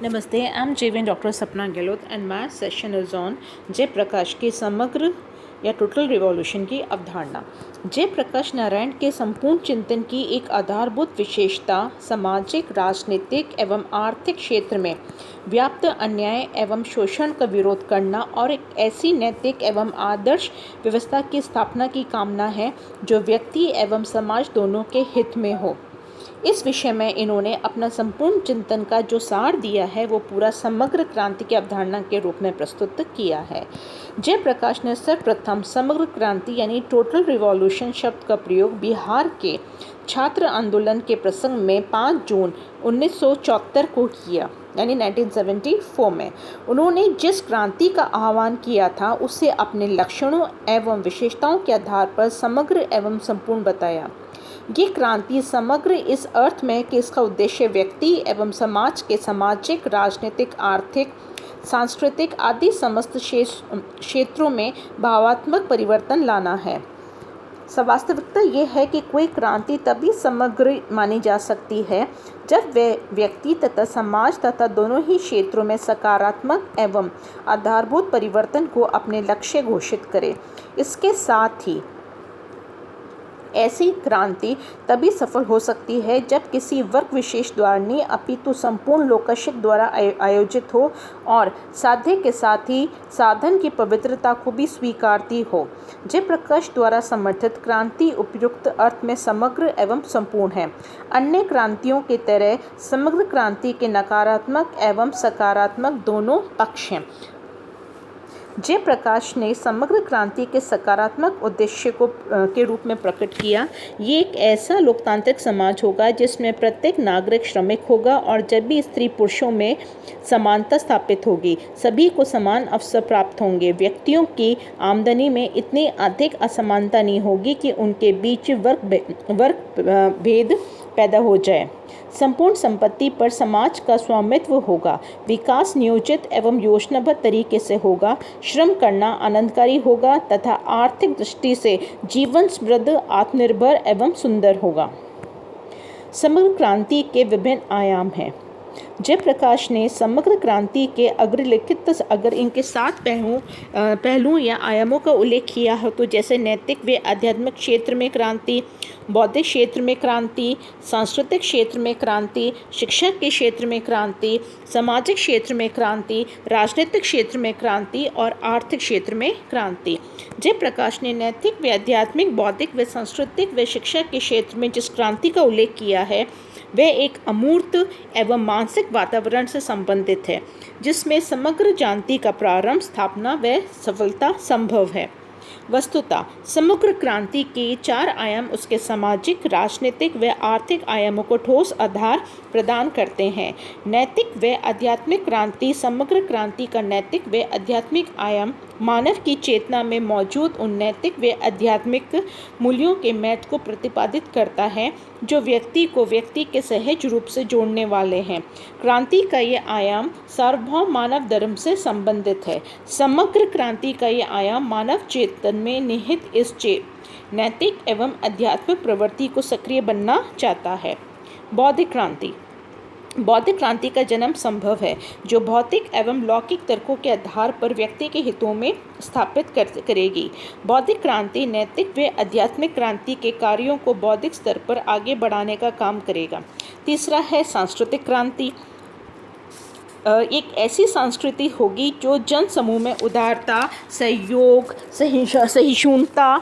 Namaste, I'm Jivin Dr. Sapna Gehlot and my session is on Jayaprakash की समग्र या total revolution की अवधारणा। जयप्रकाश नारायण के संपूर्ण चिंतन की एक आधारभूत विशेषता सामाजिक, राजनीतिक एवं आर्थिक क्षेत्र में व्याप्त अन्याय एवं शोषण का विरोध करना और एक ऐसी नैतिक एवं आदर्श व्यवस्था की स्थापना की कामना है जो व्यक्ति एवं समाज दोनों के हित में हो। इस विषय में इन्होंने अपना संपूर्ण चिंतन का जो सार दिया है वो पूरा समग्र क्रांति की अवधारणा के रूप में प्रस्तुत किया है। जयप्रकाश ने सर्वप्रथम समग्र क्रांति यानी टोटल रिवॉल्यूशन शब्द का प्रयोग बिहार के छात्र आंदोलन के प्रसंग में 5 जून 1974 को किया, यानी 1974 में। उन्होंने जिस क्रांति का आह्वान किया था उसे अपने लक्षणों एवं विशेषताओं के आधार पर समग्र एवं संपूर्ण बताया। ये क्रांति समग्र इस अर्थ में कि इसका उद्देश्य व्यक्ति एवं समाज के सामाजिक, राजनीतिक, आर्थिक, सांस्कृतिक आदि समस्त क्षेत्रों में भावात्मक परिवर्तन लाना है। वास्तविकता ये है कि कोई क्रांति तभी समग्र मानी जा सकती है जब वह व्यक्ति तथा समाज तथा दोनों ही क्षेत्रों में सकारात्मक एवं आधारभूत परिवर्तन को अपने लक्ष्य घोषित करे। इसके साथ ही ऐसी क्रांति तभी सफल हो सकती है जब किसी वर्ग विशेष द्वारा नहीं अपितु संपूर्ण लोकशिक द्वारा आयोजित हो और साध्य के साथ ही साधन की पवित्रता को भी स्वीकारती हो। जयप्रकाश द्वारा समर्थित क्रांति उपयुक्त अर्थ में समग्र एवं संपूर्ण है। अन्य क्रांतियों की तरह समग्र क्रांति के नकारात्मक एवं सकारात्मक दोनों पक्ष हैं। जयप्रकाश ने समग्र क्रांति के सकारात्मक उद्देश्य को के रूप में प्रकट किया। ये एक ऐसा लोकतांत्रिक समाज होगा जिसमें प्रत्येक नागरिक श्रमिक होगा और जब भी स्त्री पुरुषों में समानता स्थापित होगी, सभी को समान अवसर प्राप्त होंगे। व्यक्तियों की आमदनी में इतनी अधिक असमानता नहीं होगी कि उनके बीच वर्ग भेद पैदा हो जाए। संपूर्ण संपत्ति पर समाज का स्वामित्व होगा। विकास नियोजित एवं योजनाबद्ध तरीके से होगा। श्रम करना आनंदकारी होगा तथा आर्थिक दृष्टि से जीवन समृद्ध, आत्मनिर्भर एवं सुंदर होगा। समग्र क्रांति के विभिन्न आयाम हैं। जयप्रकाश ने समग्र क्रांति के अगर इनके 7 पहलुओं या आयामों का उल्लेख किया हो तो जैसे नैतिक व आध्यात्मिक क्षेत्र में क्रांति, बौद्धिक क्षेत्र में क्रांति, सांस्कृतिक क्षेत्र में क्रांति, शिक्षा के क्षेत्र में क्रांति, सामाजिक क्षेत्र में क्रांति, राजनीतिक क्षेत्र में क्रांति और आर्थिक क्षेत्र में क्रांति। जयप्रकाश ने नैतिक व आध्यात्मिक, बौद्धिक व सांस्कृतिक व शिक्षा के क्षेत्र में जिस क्रांति का उल्लेख किया है वह एक अमूर्त एवं मानसिक वातावरण से संबंधित है जिसमें समग्र जानती का प्रारंभ, स्थापना व सफलता संभव है। वस्तुतः समग्र क्रांति के 4 आयाम उसके सामाजिक, राजनीतिक व आर्थिक आयामों को ठोस आधार प्रदान करते हैं। नैतिक व आध्यात्मिक क्रांति समग्र क्रांति का नैतिक व आध्यात्मिक आयाम मानव की चेतना में मौजूद उन नैतिक व आध्यात्मिक मूल्यों के महत्व को प्रतिपादित करता है जो व्यक्ति को व्यक्ति के सहज रूप से जोड़ने वाले हैं। क्रांति का ये आयाम सार्वभौम मानव धर्म से संबंधित है। समग्र क्रांति का ये आयाम मानव चेतन में निहित इस नैतिक एवं आध्यात्मिक प्रवृत्ति को सक्रिय बनना चाहता है। बौद्धिक क्रांति का जन्म संभव है जो भौतिक एवं लौकिक तर्कों के आधार पर व्यक्ति के हितों में स्थापित करेगी। बौद्धिक क्रांति नैतिक व आध्यात्मिक क्रांति के कार्यों को बौद्धिक स्तर पर आगे बढ़ाने का काम करेगा। तीसरा है सांस्कृतिक क्रांति। एक ऐसी संस्कृति होगी जो जन समूह में उदारता, सहयोग, सहिष्णुता,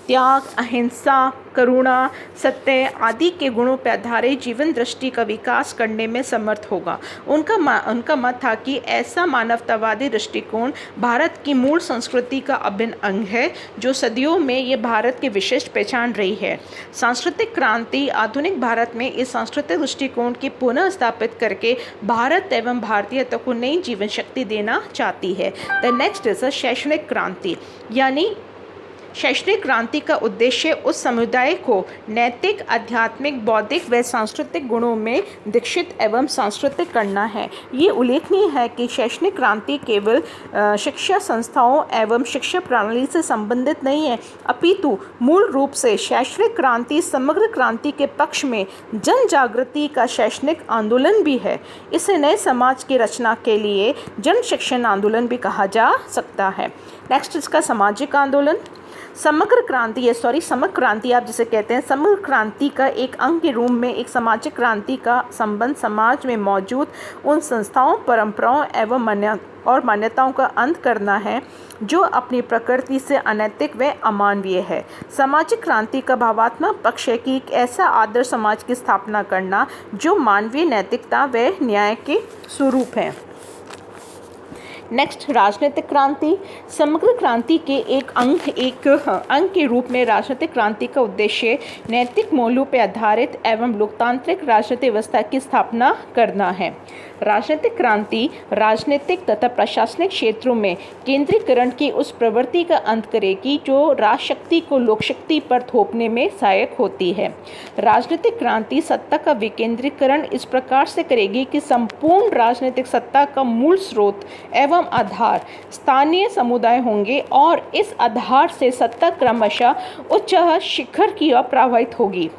त्याग, अहिंसा, करुणा, सत्य आदि के गुणों पर आधारित जीवन दृष्टि का विकास करने में समर्थ होगा। उनका मत था कि ऐसा मानवतावादी दृष्टिकोण भारत की मूल संस्कृति का अभिन्न अंग है जो सदियों में ये भारत की विशिष्ट पहचान रही है। सांस्कृतिक क्रांति आधुनिक भारत में इस सांस्कृतिक दृष्टिकोण की पुनः स्थापित करके भारत एवं भारतीयता को नई जीवन शक्ति देना चाहती है। द नेक्स्ट इज अ शैक्षणिक क्रांति, यानी शैक्षणिक क्रांति का उद्देश्य उस समुदाय को नैतिक, आध्यात्मिक, बौद्धिक व सांस्कृतिक गुणों में दीक्षित एवं सांस्कृतिक करना है। ये उल्लेखनीय है कि शैक्षणिक क्रांति केवल शिक्षा संस्थाओं एवं शिक्षा प्रणाली से संबंधित नहीं है, अपितु मूल रूप से शैक्षणिक क्रांति समग्र क्रांति के पक्ष में जन जागृति का शैक्षणिक आंदोलन भी है। इसे नए समाज की रचना के लिए जन शिक्षण आंदोलन भी कहा जा सकता है। नेक्स्ट इसका सामाजिक आंदोलन। समग्र क्रांति आप जिसे कहते हैं, समग्र क्रांति का एक अंग के रूप में एक सामाजिक क्रांति का संबंध समाज में मौजूद उन संस्थाओं, परंपराओं एवं मान्यताओं का अंत करना है जो अपनी प्रकृति से अनैतिक व अमानवीय है। सामाजिक क्रांति का भावात्मक पक्ष है कि एक ऐसा आदर्श समाज की स्थापना करना जो मानवीय नैतिकता व न्याय के स्वरूप है। नेक्स्ट, राजनीतिक क्रांति। समग्र क्रांति के एक अंग के रूप में राजनीतिक क्रांति का उद्देश्य नैतिक मूल्यों पर आधारित एवं लोकतांत्रिक राजनीतिक व्यवस्था की स्थापना करना है। राजनीतिक क्रांति राजनीतिक तथा प्रशासनिक क्षेत्रों में केंद्रीकरण की उस प्रवृत्ति का अंत करेगी जो राजशक्ति को लोकशक्ति पर थोपने में सहायक होती है। राजनीतिक क्रांति सत्ता का विकेंद्रीकरण इस प्रकार से करेगी कि संपूर्ण राजनीतिक सत्ता का मूल स्रोत एवं आधार स्थानीय समुदाय होंगे और इस आधार से सत्ता क्रमशः उच्च शिखर की ओर प्रवाहित होगी।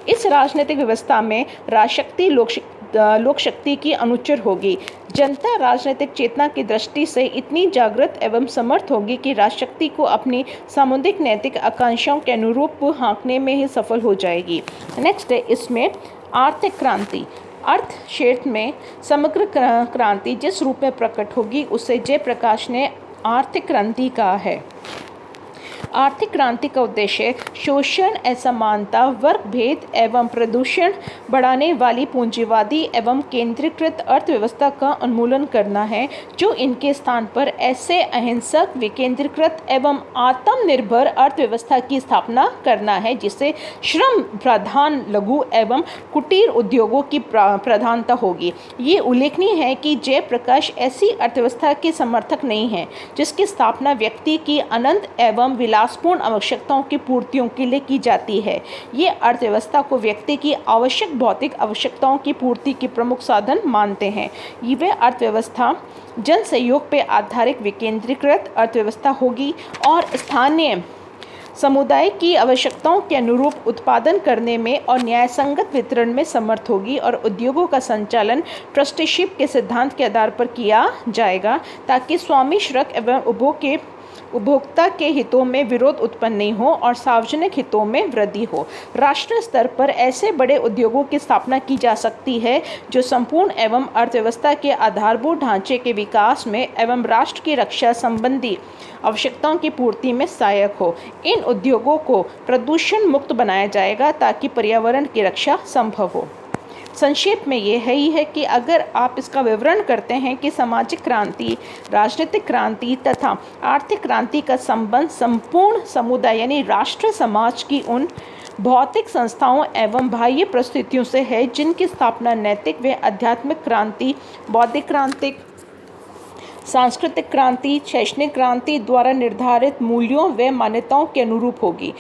इस राजनीतिक व्यवस्था में राजशक्ति लोकशक्ति की अनुचर होगी। जनता राजनीतिक चेतना की दृष्टि से इतनी जागृत एवं समर्थ होगी कि राजशक्ति को अपनी सामुदायिक नैतिक आकांक्षाओं के अनुरूप हाँकने में ही सफल हो जाएगी। नेक्स्ट है इसमें आर्थिक क्रांति। अर्थ क्षेत्र में समग्र क्रांति जिस रूप में प्रकट होगी उसे जयप्रकाश ने आर्थिक क्रांति कहा है। आर्थिक क्रांति का उद्देश्य शोषण, असमानता, वर्ग भेद एवं प्रदूषण बढ़ाने वाली पूंजीवादी एवं केंद्रीकृत अर्थव्यवस्था का उन्मूलन करना है, जो इनके स्थान पर ऐसे अहिंसक, विकेंद्रीकृत एवं आत्मनिर्भर अर्थव्यवस्था की स्थापना करना है जिससे श्रम प्रधान लघु एवं कुटीर उद्योगों की प्रधानता होगी। ये उल्लेखनीय है कि जयप्रकाश ऐसी अर्थव्यवस्था के समर्थक नहीं है जिसकी स्थापना व्यक्ति की अनंत एवं विलासपूर्ण आवश्यकताओं की पूर्तियों के लिए की जाती है। ये अर्थव्यवस्था को व्यक्ति की आवश्यक भौतिक आवश्यकताओं की पूर्ति के प्रमुख साधन मानते हैं। ये अर्थव्यवस्था जन सहयोग पर आधारित विकेंद्रीकृत अर्थव्यवस्था होगी और स्थानीय समुदाय की आवश्यकताओं के अनुरूप उत्पादन करने में और न्यायसंगत वितरण में समर्थ होगी और उद्योगों का संचालन ट्रस्टीशिप के सिद्धांत के आधार पर किया जाएगा ताकि स्वामी श्रक एवं उपभोक्ता के हितों में विरोध उत्पन्न नहीं हो और सार्वजनिक हितों में वृद्धि हो। राष्ट्रीय स्तर पर ऐसे बड़े उद्योगों की स्थापना की जा सकती है जो संपूर्ण एवं अर्थव्यवस्था के आधारभूत ढांचे के विकास में एवं राष्ट्र की रक्षा संबंधी आवश्यकताओं की पूर्ति में सहायक हो। इन उद्योगों को प्रदूषण मुक्त बनाया जाएगा ताकि पर्यावरण की रक्षा संभव हो। संक्षेप में ये है ही है कि अगर आप इसका विवरण करते हैं कि सामाजिक क्रांति, राजनीतिक क्रांति तथा आर्थिक क्रांति का संबंध संपूर्ण समुदाय यानी राष्ट्र समाज की उन भौतिक संस्थाओं एवं बाह्य परिस्थितियों से है जिनकी स्थापना नैतिक व आध्यात्मिक क्रांति, बौद्धिक क्रांति, सांस्कृतिक क्रांति, शैक्षणिक क्रांति द्वारा निर्धारित मूल्यों व मान्यताओं के अनुरूप होगी।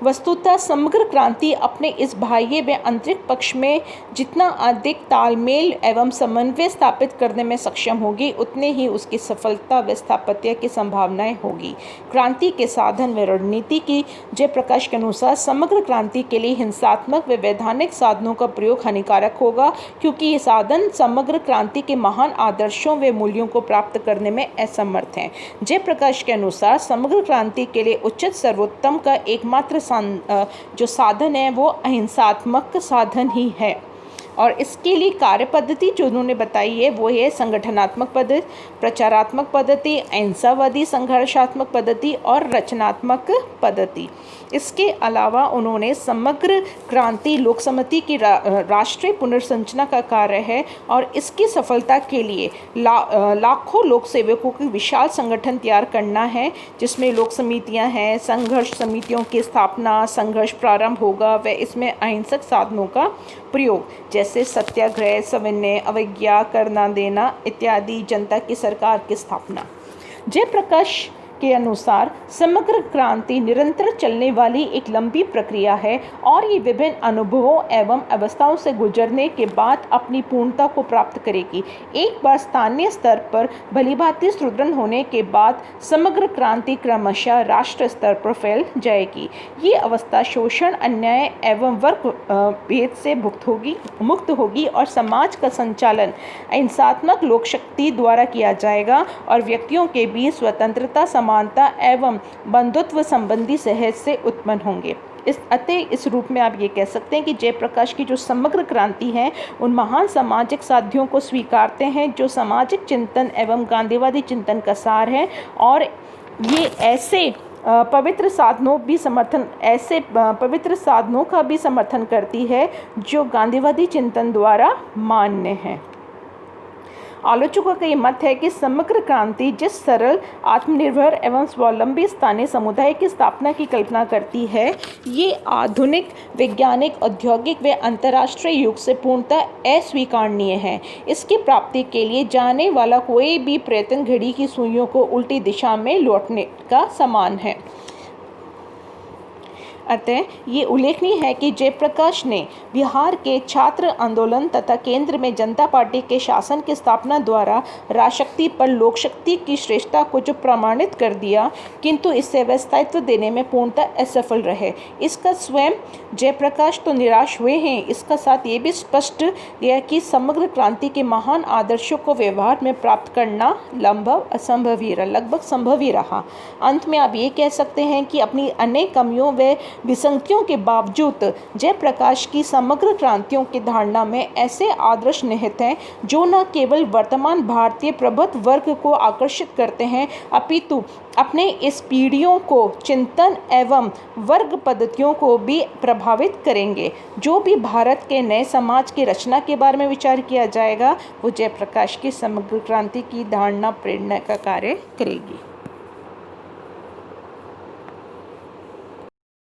वस्तुतः समग्र क्रांति अपने इस बाह्य व आंतरिक पक्ष में जितना अधिक तालमेल एवं समन्वय स्थापित करने में सक्षम होगी उतने ही उसकी सफलता व स्थापत्य की संभावनाएं होगी। क्रांति के साधन व रणनीति की जयप्रकाश के अनुसार समग्र क्रांति के लिए हिंसात्मक व वैधानिक साधनों का प्रयोग हानिकारक होगा क्योंकि ये साधन समग्र क्रांति के महान आदर्शों व मूल्यों को प्राप्त करने में असमर्थ हैं। जयप्रकाश के अनुसार समग्र क्रांति के लिए उचित सर्वोत्तम का एकमात्र जो साधन है वो अहिंसात्मक साधन ही है और इसके लिए कार्य पद्धति जो उन्होंने बताई है वो है संगठनात्मक पद्धति, प्रचारात्मक पद्धति, अहिंसावादी संघर्षात्मक पद्धति और रचनात्मक पद्धति। इसके अलावा उन्होंने समग्र क्रांति लोक समिति की राष्ट्रीय पुनर्संरचना का कार्य है और इसकी सफलता के लिए लाखों लोक सेवकों की विशाल संगठन तैयार करना है जिसमें लोक समितियां हैं, संघर्ष समितियों की स्थापना, संघर्ष प्रारंभ होगा व इसमें अहिंसक साधनों का प्रयोग जैसे सत्याग्रह, सविनय, अवज्ञा, करना देना इत्यादि, जनता की सरकार की स्थापना। जयप्रकाश के अनुसार समग्र क्रांति निरंतर चलने वाली एक लंबी प्रक्रिया है और ये विभिन्न अनुभवों एवं अवस्थाओं से गुजरने के बाद अपनी पूर्णता को प्राप्त करेगी। एक बार स्थानीय स्तर पर भलीभांति सुदृढ़ होने के बाद समग्र क्रांति क्रमशः राष्ट्र स्तर पर फैल जाएगी। ये अवस्था शोषण, अन्याय एवं वर्ग भेद से मुक्त होगी और समाज का संचालन अहिंसात्मक लोक शक्ति द्वारा किया जाएगा और व्यक्तियों के बीच स्वतंत्रता, समानता एवं बंधुत्व संबंधी सहज से उत्पन्न होंगे। इस रूप में आप ये कह सकते हैं कि जयप्रकाश की जो समग्र क्रांति है उन महान सामाजिक साध्यों को स्वीकारते हैं जो सामाजिक चिंतन एवं गांधीवादी चिंतन का सार है और ये ऐसे पवित्र साधनों का भी समर्थन करती है जो गांधीवादी चिंतन द्वारा मान्य हैं। आलोचकों का ये मत है कि समग्र क्रांति जिस सरल, आत्मनिर्भर एवं स्वावलंबी स्थानीय समुदाय की स्थापना की कल्पना करती है, ये आधुनिक वैज्ञानिक, औद्योगिक व अंतर्राष्ट्रीय युग से पूर्णतः अस्वीकारनीय है। इसकी प्राप्ति के लिए जाने वाला कोई भी प्रयत्न घड़ी की सुइयों को उल्टी दिशा में लौटने का समान है। अतः ये उल्लेखनीय है कि जयप्रकाश ने बिहार के छात्र आंदोलन तथा केंद्र में जनता पार्टी के शासन की स्थापना द्वारा राजशक्ति पर लोकशक्ति की श्रेष्ठता को जो प्रमाणित कर दिया, किंतु इससे वे स्थायित्व देने में पूर्णतः असफल रहे। इसका स्वयं जयप्रकाश तो निराश हुए हैं, इसका साथ ये भी स्पष्ट गया कि समग्र क्रांति के महान आदर्शों को व्यवहार में प्राप्त करना लगभग संभव ही रहा। अंत में आप ये कह सकते हैं कि अपनी अनेक कमियों व विसंगतियों के बावजूद जयप्रकाश की समग्र क्रांतियों की धारणा में ऐसे आदर्श निहित हैं जो न केवल वर्तमान भारतीय प्रबुद्ध वर्ग को आकर्षित करते हैं अपितु अपने इस पीढ़ियों को चिंतन एवं वर्ग पद्धतियों को भी प्रभावित करेंगे। जो भी भारत के नए समाज की रचना के बारे में विचार किया जाएगा वो जयप्रकाश की समग्र क्रांति की धारणा प्रेरणा का कार्य करेगी।